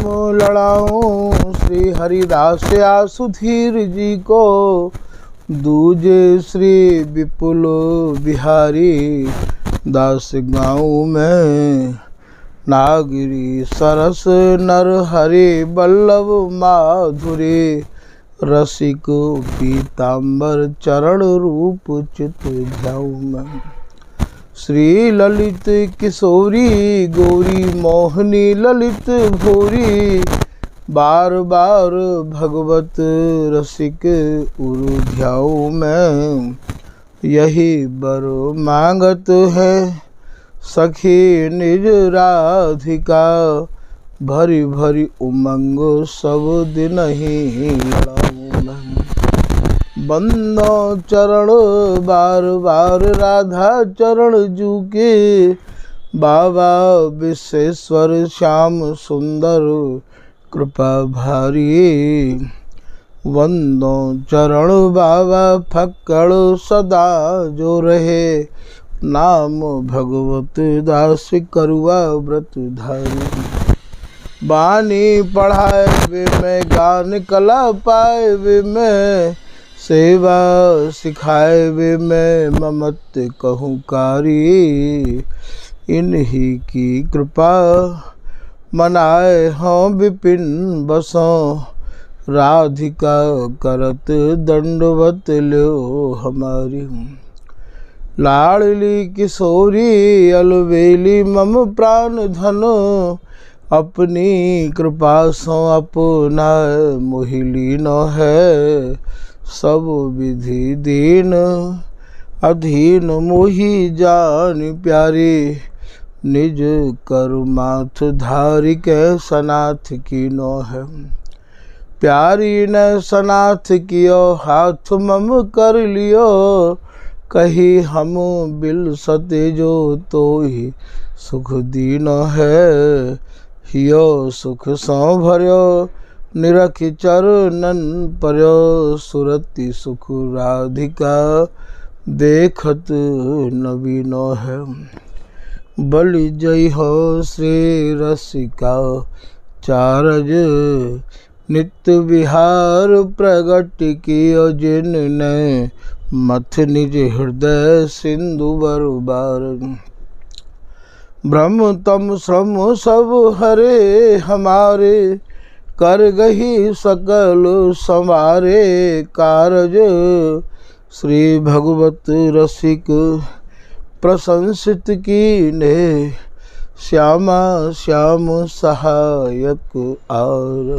लड़ाऊं श्री हरिदास या सुधीर जी को, दूजे श्री विपुल बिहारी दास गाँव में। नागिरी सरस नर हरि बल्लभ माधुरी, रसिक पीताम्बर चरण रूप चित ध्याऊ मैं। श्री ललित किशोरी गौरी मोहनी ललित भोरी, बार बार भगवत रसिक उरु ध्याऊ मैं। यही बर मांगत है सखी निज राधिका, भरी भरी उमंग सब दिन ही लड़ाऊं मैं। बंदो चरण बार बार राधा चरण जू के, बाबा विश्वेश्वर श्याम सुंदर कृपा भारी। वंदो चरण बाबा फक्कड़ सदा जो रहे, नाम भगवत दास करुआ व्रत धारी। बानी पढ़ाए वे मैं गान कला पाए वे मैं, सेवा सिखाए वे मैं ममत कहूँ कारी। इन्हीं की कृपा मनाए हों विपिन बसों, राधिका करत दंडवत लो हमारी। लाडली किशोरी अलवेली मम प्राण धन, अपनी कृपा सो अपना मोहिली न है। सब विधि दीन अधीन मोहि जान प्यारी, निज करुमाथ धारी के सनाथ की नो है। प्यारी ने सनाथ कियो हाथ मम कर लियो, कही हम बिल सते जो तो ही सुख दीन है। हियो सुख सौ भर्यो निरख चरणन पर्यो, सुरति सुख राधिका देखत नवीनो है। बलि जय हो श्री रसिका चारज, नित्य विहार प्रगट कियो जिनने, मथ निज हृदय सिंधु बरबार। ब्रह्म तम श्रम सब हरे हमारे, कर गही सकल संवारे कारज। श्री भगवत रसिक प्रशंसित कीने, श्यामा श्याम सहायक आर।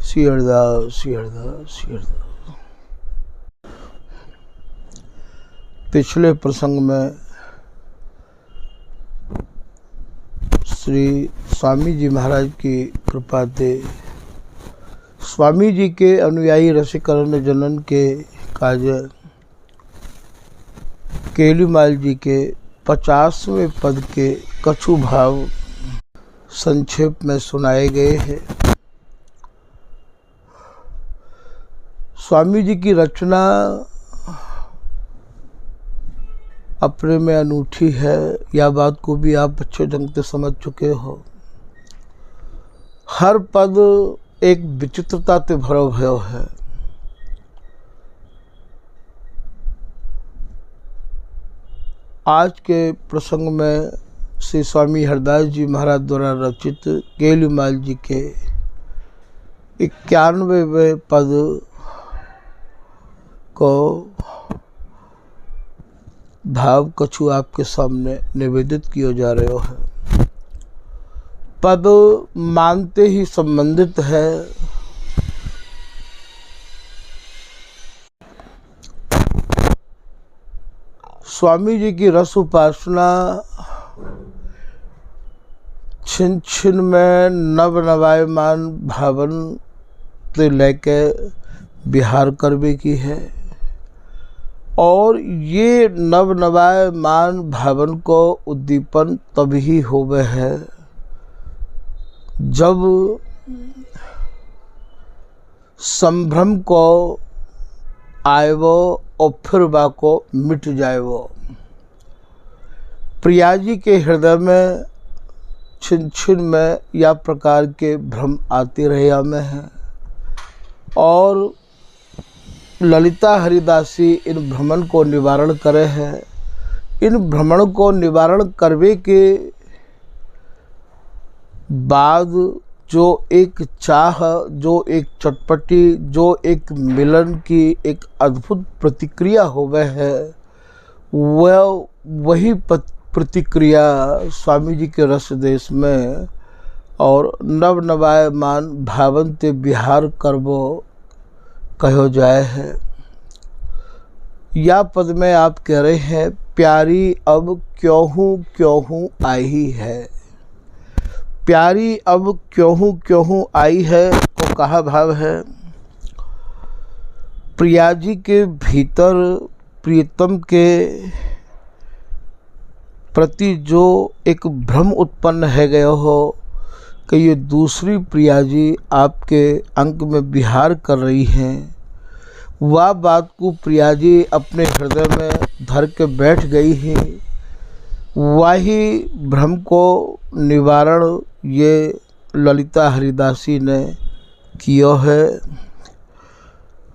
श्री हरिदास श्री हरिदास श्री हरिदास। पिछले प्रसंग में श्री स्वामी जी महाराज की कृपा से स्वामी जी के अनुयायी रसिकरण जनन के काज केलुमाल जी के 50वें पद के कछु भाव संक्षेप में सुनाए गए हैं। स्वामी जी की रचना अपने में अनूठी है, यह बात को भी आप अच्छे ढंग से समझ चुके हो। हर पद एक विचित्रता से भरा भयो है। आज के प्रसंग में श्री स्वामी हरदास जी महाराज द्वारा रचित केलुमाल जी के 91वें पद को भाव कछु आपके सामने निवेदित किया जा रहे है। पद मानते ही संबंधित है। स्वामी जी की रस उपासना छिन छिन में नव नवायमान भावन से लेके बिहार करवे की है, और ये नव नवायमान भावन को उद्दीपन तभी होवे है जब संभ्रम को आएवो और फिर बाको मिट जाएवो। प्रिया जी के हृदय में छिन छिन में या प्रकार के भ्रम आते रहे हमें हैं और ललिता हरिदासी इन भ्रमण को निवारण करे हैं। इन भ्रमण को निवारण करवे के बाद जो एक चाह, जो एक चटपटी, जो एक मिलन की एक अद्भुत प्रतिक्रिया होवे है, वह वही प्रतिक्रिया स्वामी जी के रस देश में और नव नवायमान भावंते बिहार करबो कहो जाए है। या पद में आप कह रहे हैं प्यारी अब क्यों आई है। प्यारी अब क्यों आई है को कहा भाव है प्रिया जी के भीतर प्रियतम के प्रति जो एक भ्रम उत्पन्न है गया हो कि ये दूसरी प्रिया जी आपके अंक में विहार कर रही हैं, वह बात को प्रिया जी अपने हृदय में धर के बैठ गई हैं। वही भ्रम को निवारण ये ललिता हरिदासी ने किया है।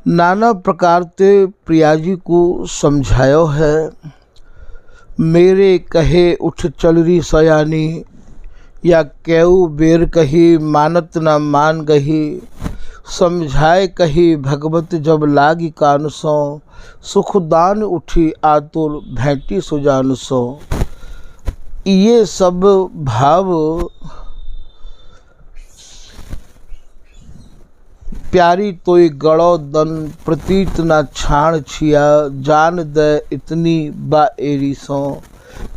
नाना प्रकार से प्रिया जी को समझायो है। मेरे कहे उठ चलरी सयानी या केऊ बेर कही मानत न मान गही। समझाए कही भगवत जब लागी कान सो सुखदान उठी आतुर भेंटी सुजान सो। ये सब भाव प्यारी तोई गड़ो दन प्रतीत ना छाण छिया जान दे इतनी बा एरी सो।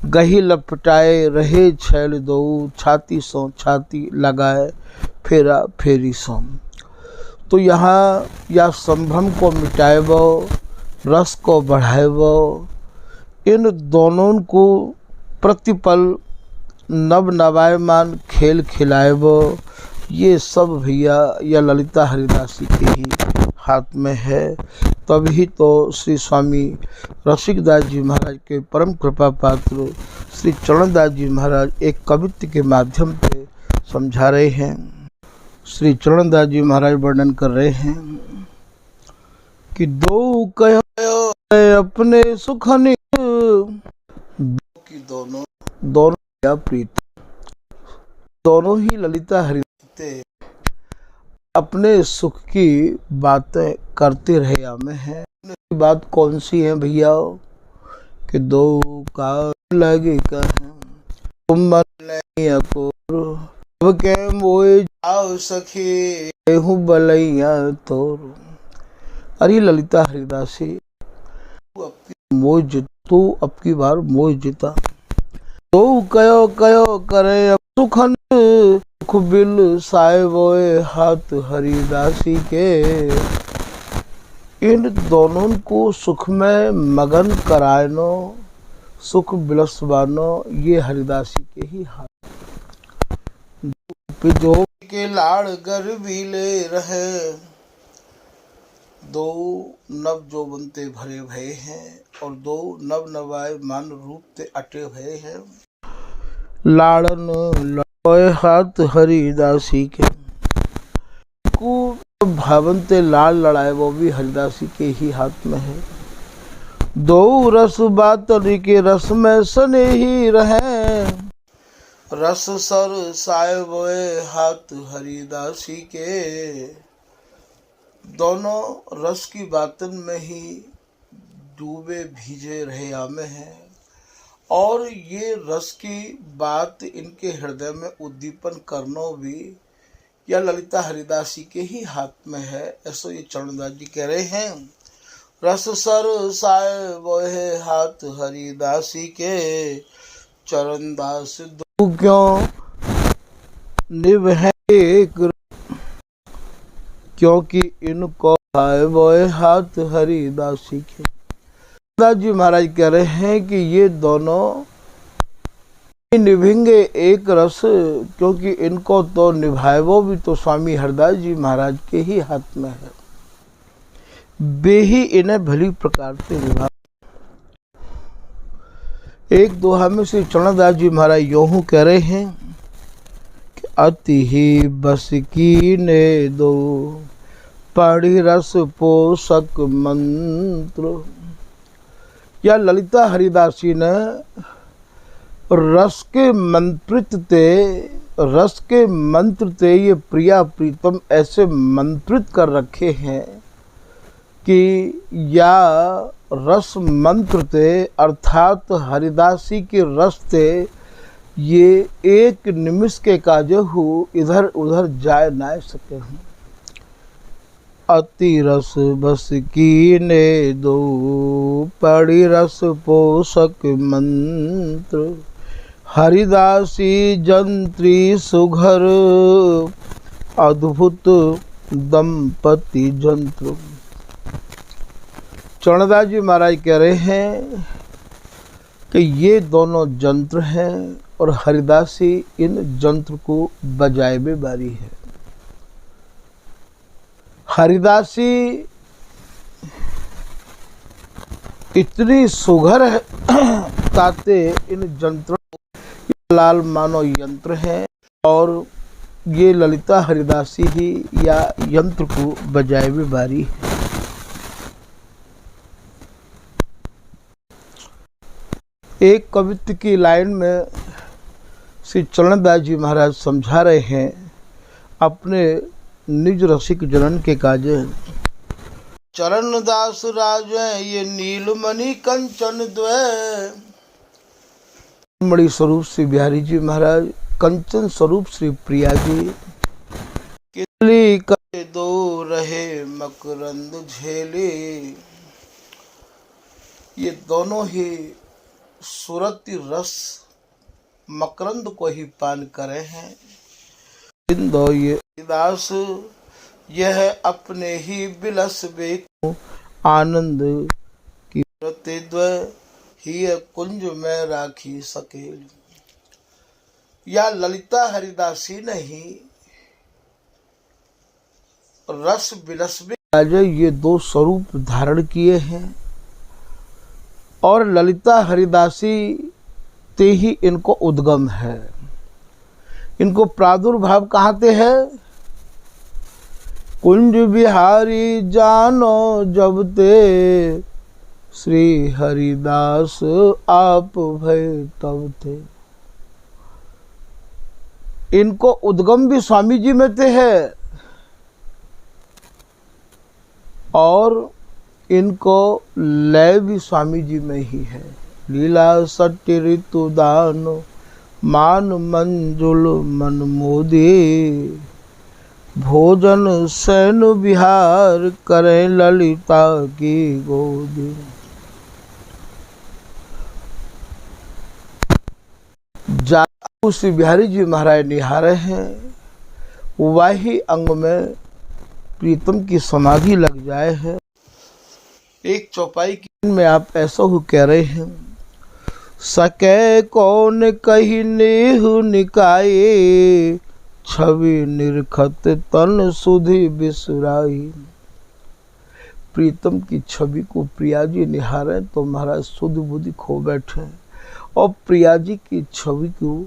गही लपटाए रहे छैल दो छाती सो छाती लगाए फेरा फेरी सो। तो यहाँ या संभ्रम को मिटाएबो, रस को बढ़ाएबो, इन दोनों को प्रतिपल नव नवायमान खेल खिलाएबो, ये सब भैया या ललिता हरिदासी के ही हाथ में है। तभी तो श्री स्वामी रसिकदास जी महाराज के परम कृपा पात्र श्री चरणदास जी महाराज एक कवित्व के माध्यम से समझा रहे हैं। श्री चरणदास जी महाराज वर्णन कर रहे हैं कि दो कहो अपने सुखनी की दोनों या प्रीत, दोनों ही ललिता हरिदासी अपने सुख की बातें करते रहे हमें हैं। बात कौन सी है भैया कि दो का लगे मन अब के मोए जाओ सखी हूँ बलैया तोर। अरे ललिता हरिदासी मोह जित, तू अब की बार मोह जिता। तो कयो करे सुखन सुख बिल साहेबोए हाथ हरिदासी के। इन दोनों को सुख में मगन करायनो, सुख बिलसवानो, ये हरिदासी के ही हाथ। जो के लाड़ गर भी ले रहे, दो नव जो बनते भरे भये हैं और दो नव नवाय मान रूप ते अटे भये हैं। लाड़न लड़ोए हाथ हरिदासी के को भावनते लाड़ लड़ाए वो भी हरिदासी के ही हाथ में है। दो रस बातरी के रस में सने ही रहे, रस सर सायबोए हाथ हरिदासी के। दोनों रस की बातन में ही डूबे भीजे रहे आमे हैं और ये रस की बात इनके हृदय में उद्दीपन करना भी या ललिता हरिदासी के ही हाथ में है। ऐसा ये चरणदास जी कह रहे हैं। रस सर सायबोए हाथ हरिदासी के, चरणदास दो क्यों निभ है एक, क्योंकि इनको आए बोए हाथ हरिदासी के। दास जी महाराज कह रहे हैं कि ये दोनों निभेंगे एक रस, क्योंकि इनको तो निभाए वो भी तो स्वामी हरदास जी महाराज के ही हाथ में है। वे ही इन्हें भली प्रकार से निभा। एक दोहा में श्री चरणदास जी महाराज यूं कह रहे हैं अति ही बस कीने दो, पढ़ी रस पोषक मंत्र। या ललिता हरिदासी ने रस के मंत्र ते ये प्रिया प्रीतम ऐसे मंत्रित कर रखे हैं कि या रस मंत्र ते अर्थात हरिदासी के रस ते ये एक निमिष के काज हो इधर उधर जाए ना सके हैं। अति रस बस कीने दो, पढ़ी रस पोषक मंत्र। हरिदासी जंत्री सुघर, अद्भुत दंपति जंत्र। चरणदास जी महाराज कह रहे हैं कि ये दोनों जंत्र हैं और हरिदासी इन जंत्र को बजाए में बारी है। हरिदासी इतनी सुघर है ताते इन जंत्रों लाल मानो यंत्र हैं और ये ललिता हरिदासी ही या यंत्र को बजाए में बारी है। एक कवित्व की लाइन में श्री चरणदास जी महाराज समझा रहे हैं अपने निज रसिक जनन के काजे। चरणदास राज ये नीलमणि कंचन द्वय, मणि स्वरूप श्री बिहारी जी महाराज, कंचन स्वरूप श्री प्रिया जी। कितली करे दो रहे मकरंद झेले, ये दोनों ही सुरति रस मकरंद को ही पान करे हैं। इन दो ये दास यह अपने ही बिलस बेको, आनंद की प्रतिद्वय ही कुंज में राखी सकेल। या ललिता हरिदासी नहीं रस बिलस में ये दो स्वरूप धारण किए हैं और ललिता हरिदासी ते ही इनको उद्गम है। इनको प्रादुर्भाव कहाँ ते है? कुंज बिहारी जानो जब ते, श्री हरिदास आप भय तब थे। इनको उद्गम भी स्वामी जी में ते है और इनको लय भी स्वामी जी में ही है। लीला सत्य ऋतु दान, मान मंजुल मन मोदे, भोजन सैन विहार करें ललिता की गोदी। श्री बिहारी जी महाराज निहारे हैं, वही अंग में प्रीतम की समाधि लग जाए है। एक चौपाई की में आप ऐसा हो कह रहे हैं, सके कौन कही नेहु निकाये, छवि निरखत तन सुधि बिसुराई। प्रीतम की छवि को प्रिया जी निहारे तो महाराज सुध बुद्धि खो बैठे और प्रिया जी की छवि को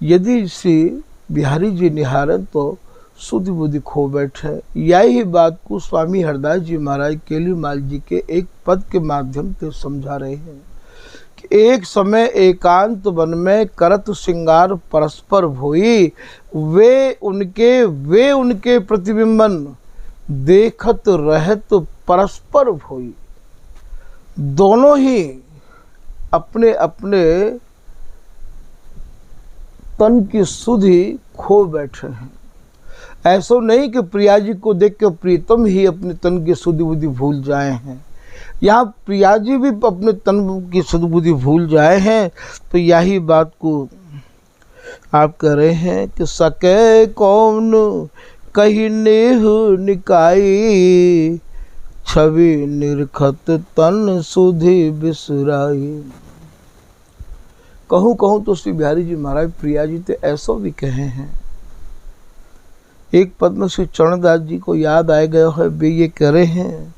यदि श्री बिहारी जी निहारे तो सुध बुद्धि खो बैठे। यही बात को स्वामी हरदास जी महाराज केलीमाल जी के एक पद के माध्यम से समझा रहे हैं कि एक समय एकांत वन में करत श्रृंगार परस्पर भोई, वे उनके प्रतिबिंबन देखत रहत परस्पर भोई। दोनों ही अपने अपने तन की सुधि खो बैठे हैं। ऐसा नहीं कि प्रिया जी को देख के प्रीतम ही अपने तन की सुधि बुद्धि भूल जाए हैं, यहाँ प्रिया जी भी अपने तन की सुधि बुद्धि भूल जाए हैं। तो यही बात को आप कह रहे हैं कि सके कौन कही नेहु निकाई, छवि निरखत तन सुधि बिसुराई। कहूँ कहूँ तो श्री बिहारी जी महाराज प्रिया जी ते ऐसा भी कहे हैं। एक पद में श्री चरणदास जी को याद आए गया है, वे ये कह रहे हैं,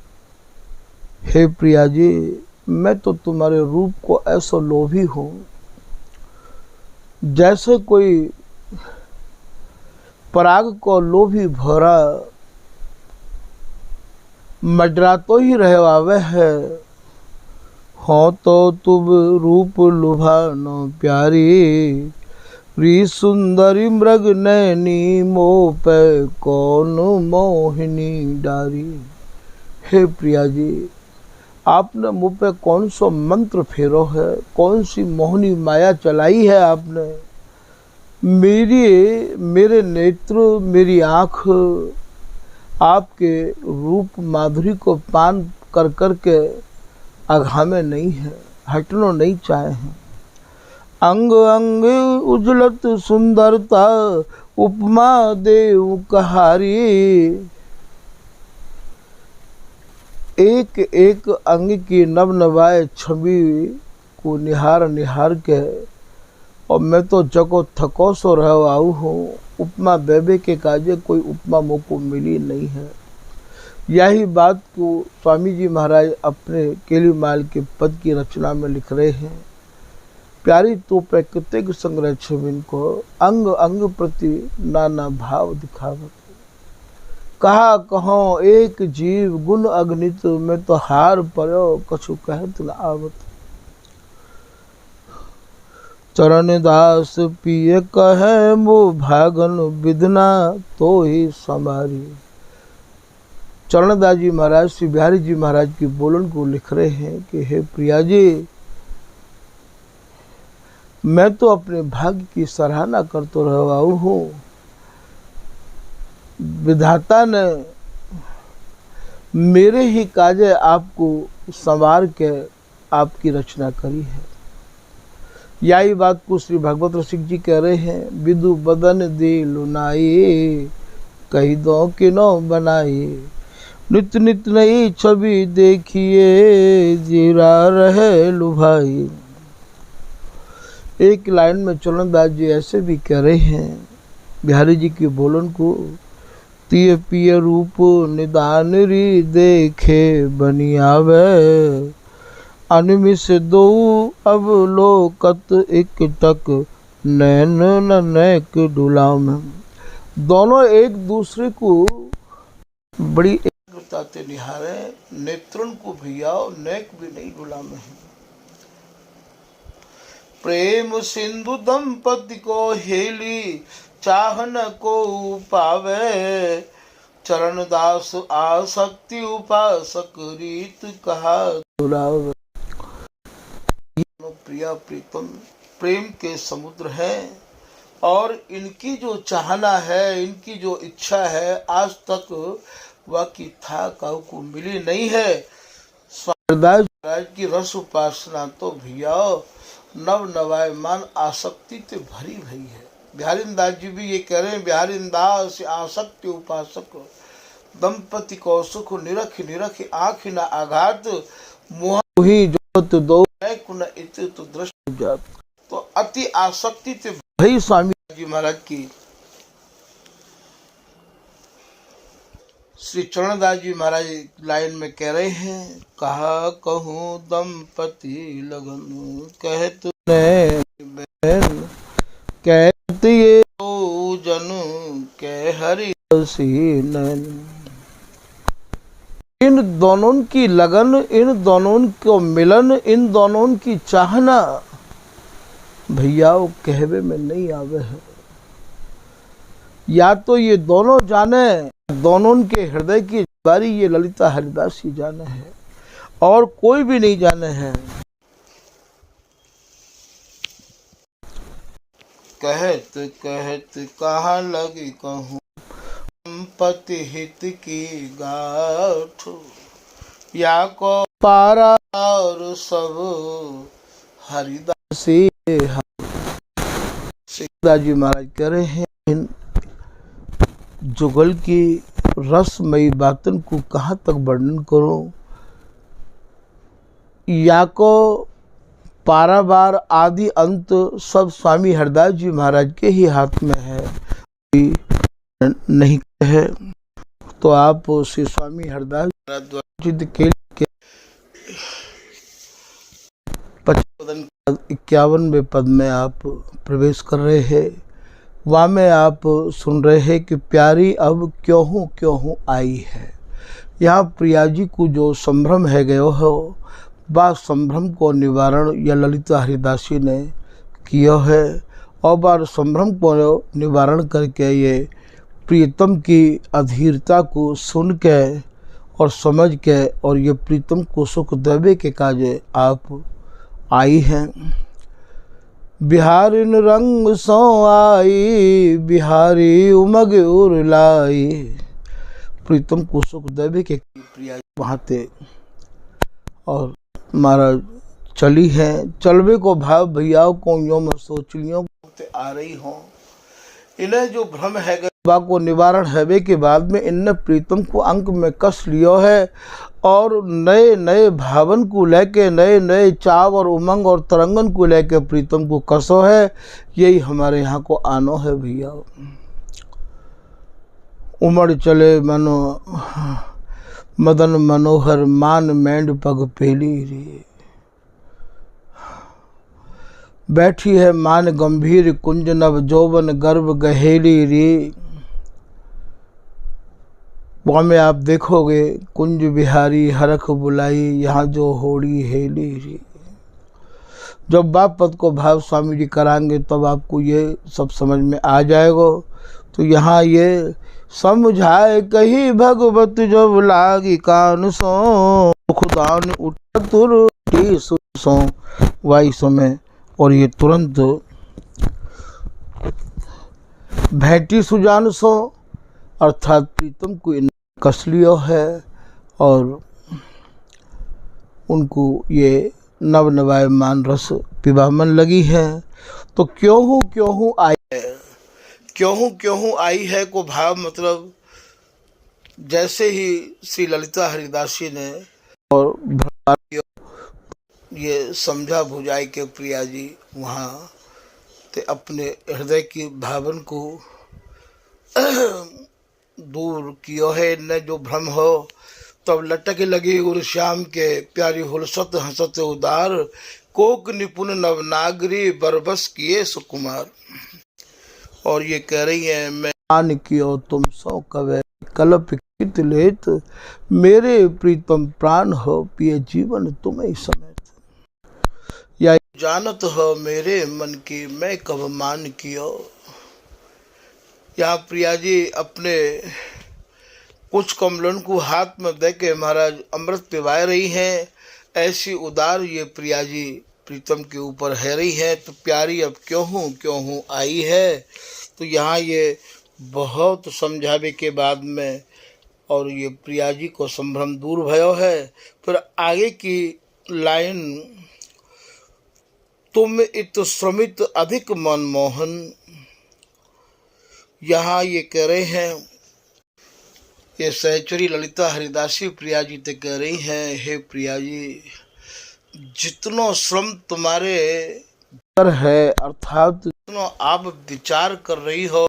हे प्रिया जी मैं तो तुम्हारे रूप को ऐसा लोभी हूँ जैसे कोई पराग को लोभी भोरा, मडरा तो ही रहवावे है। हो तो तुम रूप लुभानो प्यारी, री सुंदरी मृग नैनी मोह पे कौन मोहिनी डारी। हे प्रिया जी, आपने मुँह पे कौन सा मंत्र फेरो है, कौन सी मोहनी माया चलाई है आपने। मेरे नेत्र, मेरी आँख आपके रूप माधुरी को पान कर कर के अघामे नहीं है, हटनो नहीं चाहे हैं। अंग अंग उजलत सुंदरता, उपमा देव कहारी। एक एक अंग की नव नवाए छवि को निहार निहार के, और मैं तो जगो थको सो रह आऊ हूँ। उपमा बेबे के काजे कोई उपमा मुझको मिली नहीं है। यही बात को स्वामी जी महाराज अपने केलीमाल के पद की रचना में लिख रहे हैं। प्यारी तो प्रकृतिक संग्रह छविन को, अंग अंग प्रति नाना भाव दिखावत। कहा कहो एक जीव गुण अगणित, में तो हार पड़ो कछु कहत न आवत। चरण दास पिए कहे मो भागन, विदना तो ही समारी। चरणदास जी महाराज श्री बिहारी जी महाराज की बोलन को लिख रहे हैं कि हे प्रिया जी, मैं तो अपने भाग्य की सराहना करते रहा हूँ। विधाता ने मेरे ही काजे आपको संवार के आपकी रचना करी है। यही बात को श्री भगवत रसिक जी कह रहे हैं। विदु बदन दे लुनाई, कही दो कि नो बनाई। नित नित नई छवि देखिए, जीरा रहे लुभाई। एक लाइन में चरणदास जी ऐसे भी कह रहे हैं बिहारी जी की बोलन को। तिय पिय रूप निदान री, देखे बनी आवे। अनिमिष दो अब लोकत एक टक, नैन न नैक डुलाम। दोनों एक दूसरे को बड़ी एकाग्रता से निहारे, नेत्रन को भियाओ, नैक भी नहीं डुलाम है। प्रेम सिंधु दंपति को हेली, चाहन को पावे। चरण दास आसक्ति उपासक, रीत कहा दुरावे। प्रिया प्रीतम प्रेम के समुद्र हैं, और इनकी जो चाहना है, इनकी जो इच्छा है, आज तक वह की था काऊ को मिली नहीं है। स्वामीदास महाराज की रस उपासना तो भैया नव नवायमान आसक्ति से भरी भई है। बिहारी दास जी भी ये कह रहे हैं, बिहारी दास आसक्ति उपासक, दंपति को सुख निरख निरख, आँख न आघात, मोह ही जोत दो कुन इति तो दृष्टि जात। तो अति आसक्ति से भई स्वामी जी महाराज की श्री चरणदास जी महाराज लाइन में कह रहे हैं। कहा कहूँ दंपति लगन, कहत नैन, कहत ये दो जन, कह हरि नैन। इन दोनों की लगन, इन दोनों को मिलन, इन दोनों की चाहना भैया वो कहवे में नहीं आवे है। या तो ये दोनों जाने, दोनों के हृदय की बारी ये ललिता हरिदास ही जाने है, और कोई भी नहीं जाने हैं। कहत कहत कहाँ लगी कहूँ, पति हित की गाठ। या को पारा और सब हरिदासी। सीताजी जी महाराज कह रहे हैं, इन जुगल की रसमयी बातन को कहाँ तक वर्णन करूं। या को पारावार आदि अंत सब स्वामी हरदास जी महाराज के ही हाथ में है, नहीं है। तो आप श्री स्वामी हरदास द्वारा के 51वें पद में आप प्रवेश कर रहे हैं। वहाँ में आप सुन रहे हैं कि प्यारी अब क्यों हूँ आई है। यहाँ प्रिया जी को जो संभ्रम है गयो है, बा संभ्रम को निवारण या ललिता हरिदासी ने किया है, और बार संभ्रम को निवारण करके ये प्रीतम की अधीरता को सुन के और समझ के और ये प्रीतम को सुख देवे के काजे आप आई हैं। बिहारिन रंग सो आई, बिहारी उमग उरलाई। प्रीतम को सुख देवे के प्रिया वहाँ थे और महाराज चली है। चलवे को भाव भैया को यो मैं सोच लियो आ रही हो। इन्हें जो भ्रम है को निवारण हैवे के बाद में इनने प्रीतम को अंक में कस लियो है और नए नए भावन को लेके, नए नए चाव और उमंग और तरंगन को लेके प्रीतम को कसो है। यही हमारे यहाँ को आनो है भैया। उमड़ चले मनो मदन मनोहर, मान मैंड पग पेली रे। बैठी है मान गंभीर, कुंज नव जौवन गर्भ गहेली रे। वहाँ में आप देखोगे कुंज बिहारी हरख बुलाई, यहाँ जो होड़ी हेली रे। जब बाप पद को भाव स्वामी जी कराएंगे तब आपको ये सब समझ में आ जाएगा। तो यहाँ ये समझाए कही भगवत जब लागी कान सो, खुदान उठा तुरटी सो वाई समय। और ये तुरंत भेंटी सुजान सो अर्थात प्रीतम को इन कस लियो है और उनको ये नव नवाय मान रस पिबामन लगी है। तो क्यों हूँ आई है, क्यों हूँ आई है को भाव मतलब जैसे ही श्री ललिता हरिदासी ने और ये समझा भुजाई के प्रिया जी वहाँ ते अपने हृदय की भावन को दूर कियो है। न जो भ्रम हो तब लटक लगी उर श्याम के, प्यारी हुलसत हंसत उदार, कोक निपुण नवनागरी बरबस किए सुकुमार। और ये कह रही है मैं मान कियो तुम सो कवे, कल्प कित लेत, मेरे प्रीतम प्राण हो पिए जीवन तुम्हें समेत। या जानत हो मेरे मन की मैं कब मान कियो। यहाँ प्रिया जी अपने कुछ कमलन को हाथ में दे के महाराज अमृत पिवाए रही हैं। ऐसी उदार ये प्रिया जी प्रीतम के ऊपर है रही है। तो प्यारी अब क्यों हूँ आई है। तो यहाँ ये बहुत समझावे के बाद में और ये प्रिया जी को संभ्रम दूर भयो है। फिर आगे की लाइन, तुम इत श्रमित अधिक मनमोहन। यहाँ ये कह रहे हैं, ये सहचरी ललिता हरिदासी प्रिया जी ते कह रही हैं, हे प्रिया जी जितनो श्रम तुम्हारे पर है अर्थात जितनो आप विचार कर रही हो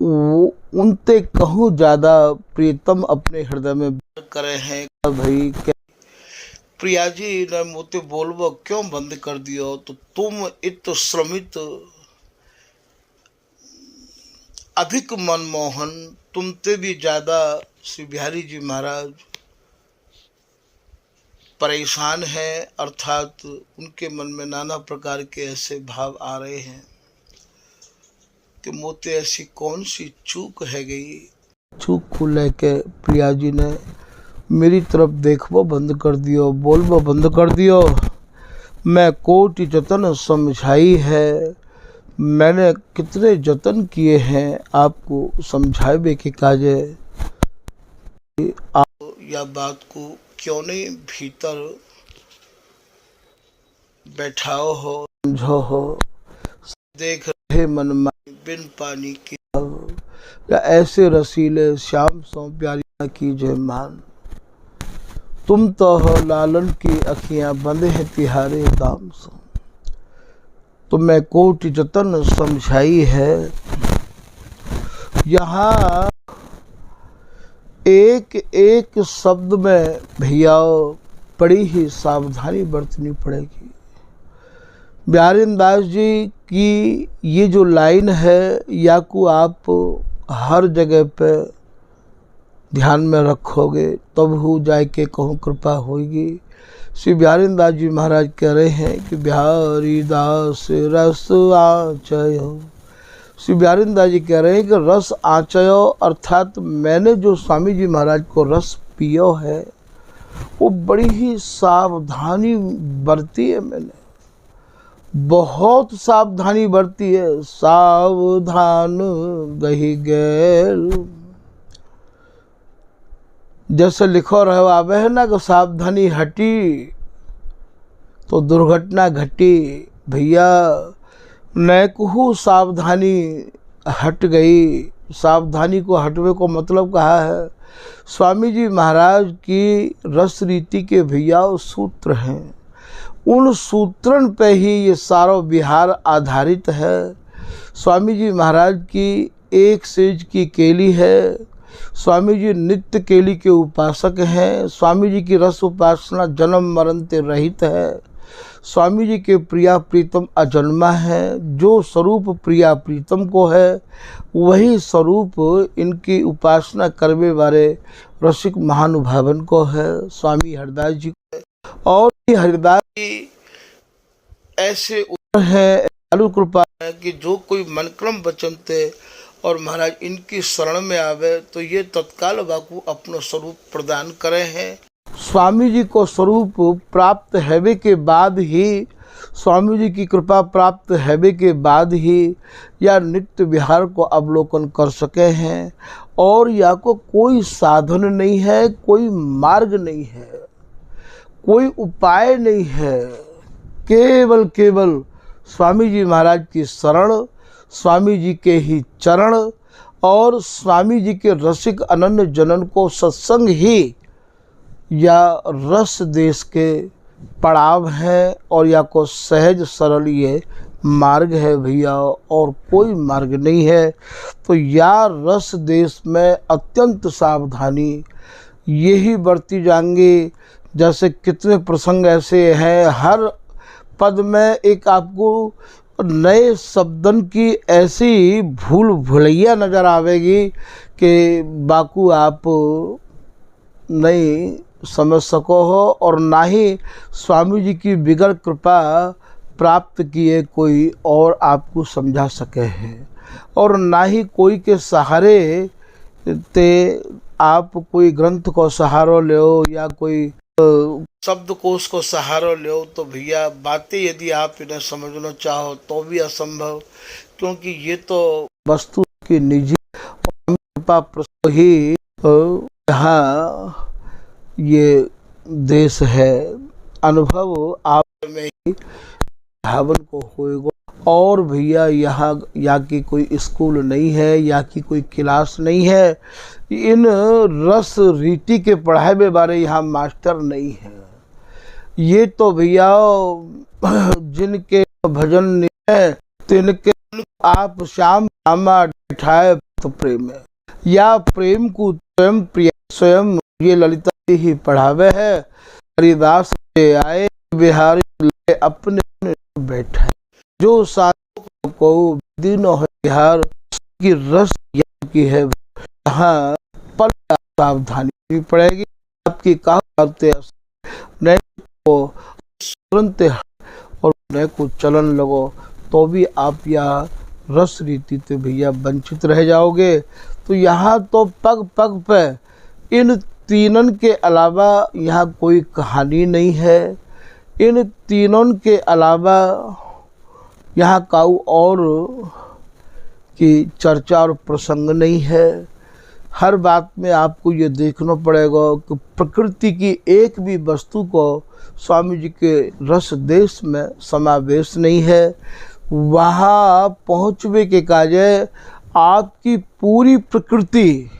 वो उनते कहूँ ज्यादा प्रीतम अपने हृदय में करे हैं। भाई क्या प्रिया जी ने मोते बोलबो क्यों बंद कर दियो। तो तुम इत श्रमित अधिक मनमोहन, तुमते भी ज्यादा श्री बिहारी जी महाराज परेशान हैं। अर्थात उनके मन में नाना प्रकार के ऐसे भाव आ रहे हैं कि मोते ऐसी कौन सी चूक है गई। चूक को लेके प्रिया जी ने मेरी तरफ देखबो बंद कर दियो, बोलबो बंद कर दियो। मैं कोटि जतन समझाई है, मैंने कितने जतन किए हैं आपको समझावे के काजे। आप या बात को क्यों नहीं भीतर बैठाओ हो, समझो हो। देख रहे मन माई बिन पानी की, या ऐसे रसीले श्याम सो प्यारी की जय मान। तुम तो हो लालन की अखियां बंद है तिहारे दाम सो। तो मैं कोटि जतन समझाई है। यहाँ एक एक शब्द में भैया बड़ी ही सावधानी बरतनी पड़ेगी। बिहारी दास जी की ये जो लाइन है या को आप हर जगह पे ध्यान में रखोगे तब हो जाए के कहूँ कृपा होगी। श्री बिहारी दास जी महाराज कह रहे हैं कि बिहारी दास रस आचयो। श्री बिहारी दास जी कह रहे हैं कि रस आचयो अर्थात मैंने जो स्वामी जी महाराज को रस पियो है वो बड़ी ही सावधानी बरती है, मैंने बहुत सावधानी बरती है। सावधान गही गैल, जैसे लिखो रहो आवे है ना कि सावधानी हटी तो दुर्घटना घटी। भैया नैकहू सावधानी हट गई। सावधानी को हटवे को मतलब कहा है स्वामी जी महाराज की रस रीति के भैया सूत्र हैं, उन सूत्रन पे ही ये सारा विहार आधारित है। स्वामी जी महाराज की एक सेज की केली है। स्वामी जी नित्य केली के उपासक हैं। स्वामी जी की रस उपासना जन्म मरण से रहित है। स्वामी जी के प्रिया प्रीतम अजन्मा है। जो स्वरूप प्रिया प्रीतम को है वही स्वरूप इनकी उपासना करने वाले रसिक महानुभावन को है, स्वामी हरिदास जी को। और हरिदास जी ऐसे है चालू कृपा है कि जो कोई मनक्रम वचन थे और महाराज इनकी शरण में आवे तो ये तत्काल बाकू अपना स्वरूप प्रदान करे हैं। स्वामी जी को स्वरूप प्राप्त हैवे के बाद ही, स्वामी जी की कृपा प्राप्त हैवे के बाद ही या नित्य विहार को अवलोकन कर सके हैं। और या को कोई साधन नहीं है, कोई मार्ग नहीं है, कोई उपाय नहीं है, केवल केवल स्वामी जी महाराज की शरण, स्वामी जी के ही चरण और स्वामी जी के रसिक अनन्य जनन को सत्संग ही या रस देश के पड़ाव है और या को सहज सरल ये मार्ग है भैया, और कोई मार्ग नहीं है। तो या रस देश में अत्यंत सावधानी यही बरती जाएंगे। जैसे कितने प्रसंग ऐसे हैं, हर पद में एक आपको नए शब्दन की ऐसी भूल भुलैया नज़र आवेगी कि बाकू आप नहीं समझ सको हो और ना ही स्वामी जी की बिगड़ कृपा प्राप्त किए कोई और आपको समझा सके हैं, और ना ही कोई के सहारे ते आप कोई ग्रंथ को सहारा लो या कोई शब्दकोश को सहारा लो। तो भैया बातें यदि आप इन्हें समझना चाहो तो भी असंभव, क्योंकि ये तो वस्तु की निजी कृपा ही यहाँ ये देश है। अनुभव आप में ही भावन को होएगा। और भैया यहाँ की कोई स्कूल नहीं है, यहाँ की कोई क्लास नहीं है, इन रस रीति के पढ़ाई में बारे यहाँ मास्टर नहीं है। ये तो भैया जिनके भजन नहीं है तिनके आप श्याम श्यामा बैठाए तो प्रेम है, या प्रेम को स्वयं प्रिय स्वयं ये ललिता ही पढ़ावे है। हरिदास से आए बिहारी अपने बैठा, जो साधु को दिनों बिहार की रस की है यहाँ पल सावधानी पड़ेगी। आपकी कहते नए को तुरंत और नए को चलन लगो तो भी आप यहाँ रस रीति से भैया वंचित रह जाओगे। तो यहाँ तो पग पग पे इन तीनों के अलावा यहाँ कोई कहानी नहीं है। इन तीनों के अलावा यहाँ काऊ और की चर्चा और प्रसंग नहीं है। हर बात में आपको ये देखना पड़ेगा कि प्रकृति की एक भी वस्तु को स्वामी जी के रस देश में समावेश नहीं है। वहाँ पहुँचने के काजे आपकी पूरी प्रकृति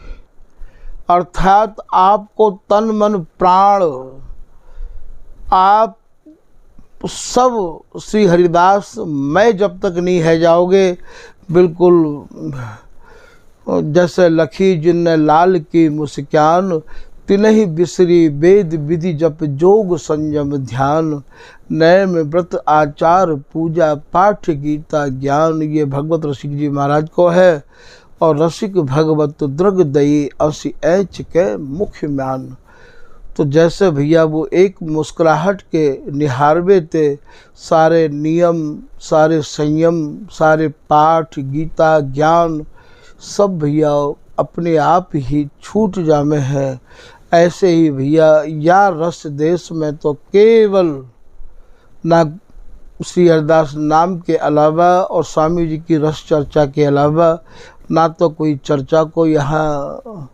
अर्थात आपको तन मन प्राण आप सब श्री हरिदास मैं जब तक नहीं है जाओगे, बिल्कुल जैसे लखी जिन्ने लाल की मुस्कान तिनहि बिसरी वेद विधि जप जोग संयम ध्यान, नए में व्रत आचार पूजा पाठ गीता ज्ञान। ये भगवत रसिक जी महाराज को है। और रसिक भगवत द्रग दई असी ऐच के मुख्य म्यान। तो जैसे भैया वो एक मुस्कुराहट के निहारवे थे सारे नियम, सारे संयम, सारे पाठ गीता ज्ञान सब भैया अपने आप ही छूट जामे हैं। ऐसे ही भैया या रस देश में तो केवल ना श्री हरिदास नाम के अलावा और स्वामी जी की रस चर्चा के अलावा ना तो कोई चर्चा को यहाँ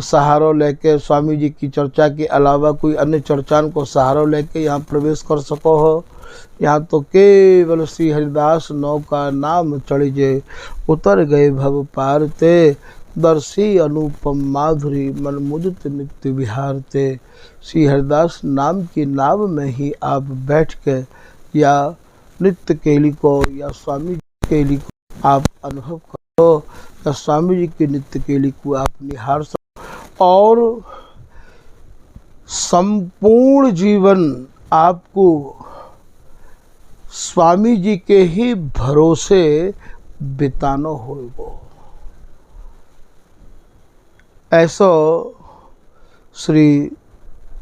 सहारा लेके, स्वामी जी की चर्चा के अलावा कोई अन्य चर्चान को सहारा लेके यहाँ प्रवेश कर सको हो। यहाँ तो केवल श्री हरिदास नौका नाम चढ़िजे, उतर गए भव पार ते, दर्शी अनुपम माधुरी मन मुदित नित्य विहार ते। श्री हरिदास नाम की नाव में ही आप बैठ के या नित्य केली को या स्वामी जी केली को आप अनुभव करो, या स्वामी जी की नित्य केली को आप निहार सको और संपूर्ण जीवन आपको स्वामी जी के ही भरोसे बिताना होगा। ऐसा श्री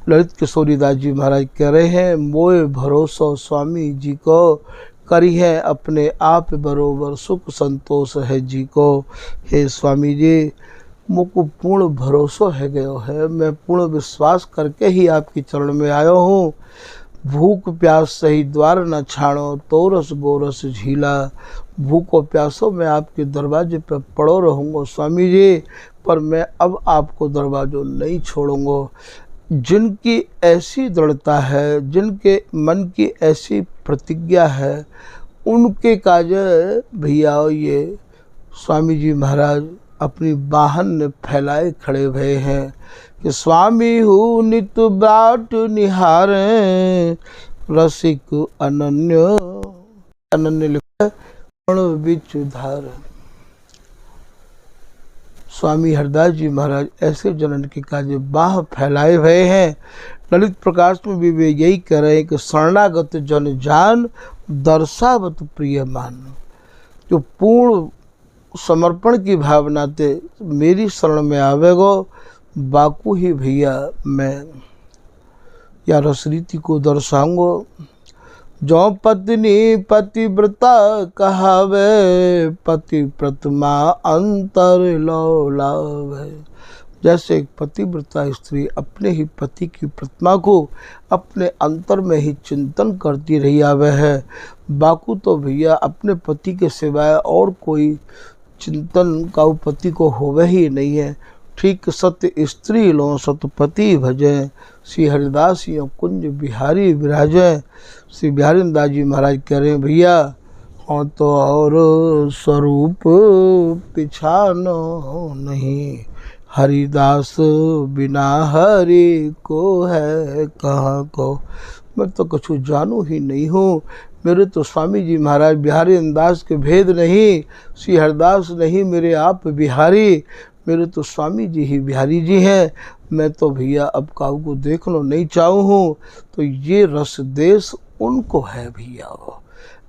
ललित किशोरीदास जी महाराज कह रहे हैं, मोए भरोसा स्वामी जी को, करी है अपने आप बरोबर सुख संतोष है जी को। हे स्वामी जी, मुझको पूर्ण भरोसा है गयो है, मैं पूर्ण विश्वास करके ही आपके चरण में आयो हूँ। भूख प्यास सही द्वार न छाड़ो, तोरस बोरस झीला। भूखो प्यासो मैं आपके दरवाजे पर पड़ो रहूँगा स्वामी जी, पर मैं अब आपको दरवाज़ों नहीं छोड़ूंगा। जिनकी ऐसी दृढ़ता है, जिनके मन की ऐसी प्रतिज्ञा है, उनके काज भैया ये स्वामी जी महाराज अपनी बाहन ने फैलाए खड़े हुए हैं कि स्वामी हूँ नित बाट निहारे, रसिक अनन्य अनन्य लिखा बिच धार। स्वामी हरदास जी महाराज ऐसे जनन के काज बाह फैलाए हुए हैं। ललित प्रकाश में भी वे यही कह रहे हैं कि शरणागत जन जान, दर्शावत प्रिय मान। जो पूर्ण समर्पण की भावना से मेरी शरण में आवेगो, बाकू ही भैया मैं या रसरीति को दर्शाऊंगो। जो पत्नी पतिव्रता कहावे, पति प्रतिमा अंतर लो लावे। जैसे एक पतिव्रता स्त्री अपने ही पति की प्रतिमा को अपने अंतर में ही चिंतन करती रही आवे है, बाकू तो भैया अपने पति के सिवाय और कोई चिंतन का पति को होवे ही नहीं है। ठीक सत्य स्त्री लो सतपति भजे, श्री हरिदास यो कुंज बिहारी विराजे। श्री बिहारी दास जी महाराज कह रहे हैं, भैया हो तो और स्वरूप पिछानो नहीं, हरिदास बिना हरि को है कहाँ को। मैं तो कुछ जानू ही नहीं हूँ, मेरे तो स्वामी जी महाराज बिहारी दास के भेद नहीं, श्री हरिदास नहीं मेरे आप बिहारी, मेरे तो स्वामी जी ही बिहारी जी हैं। मैं तो भैया अब काऊ को देखना नहीं चाहूँ हूँ। तो ये रस देश उनको है भैया,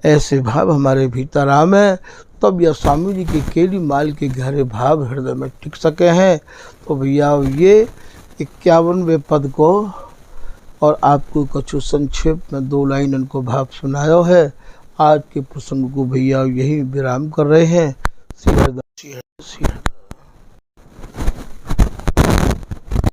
ऐसे भाव हमारे भीतर आम है, तब यह स्वामी जी के केली माल के गहरे भाव हृदय में टिक सके हैं। तो भैया ये 51वें पद को और आपको कुछ संक्षेप में 2 लाइन इनको भाव सुनाया है। आज के प्रसंग को भैया यही विराम कर रहे हैं। श्री हरिदास।